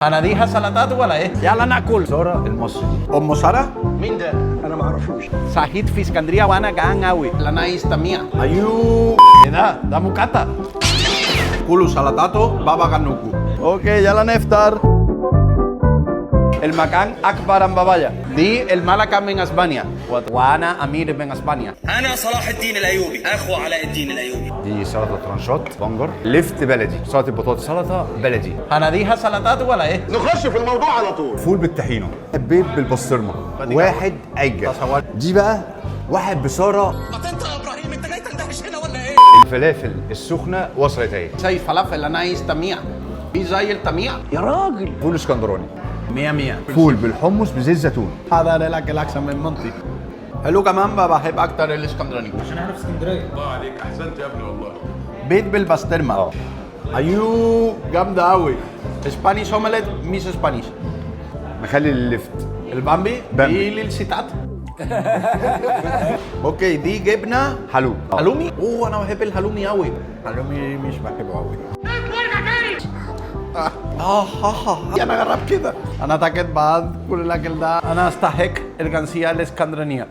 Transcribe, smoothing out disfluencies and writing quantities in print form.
هنديها سلطات ولا ايه؟ يلا ناكل. سارة المصري. ام ساره؟ مين ده؟ انا ما اعرفوش. صحيت في اسكندريه وانا جعان قوي. انا يستميع. ايوه. ايه ده مكتا. كلوا سلطاتو بابا غنوكو. اوكي يلا نفطر. المكان اكبر من بابايا. دي الملكه من اسبانيا وانا امير من اسبانيا. أنا صلاح الدين الأيوبي أخو علاء الدين الأيوبي. دي سلطة ترانشات بنجر، لفت بلدي، سلطة بطاطس، سلطة بلدي، هنديها سلطات ولا ايه؟ نخش في الموضوع على طول. فول بالطحينة، بيض بالبسطرمة، واحد عجة. دي بقى واحد بصارة. أنت يا إبراهيم أنت جاي تندهش هنا ولا إيه؟ الفلافل السخنة وصلت اهي. زي فلافل انا يستميع. في زي التميع. يا راجل. فول اسكندراني، 100 فول بالحمص بزيت زيتون. هذا لك الاحسن من منطي. حلو كمان بقى بحب اكتر الاسكندراني. الله عليك احسنت يا ابني والله. بيض بالبسطرمه. ايوه جامده قوي. اسبانيش اومليت مش اسبانيش. مخلي اللفت. البامبي بامبي. دي للستات. اوكي دي جبنه حلو. هلومي. اوه انا بحب الهلومي قوي. هلومي مش بحبه قوي. انا جرب كده. انا اعتقد بعد كل الاكل ده انا استحق الجنسيه الاسكندرانيه.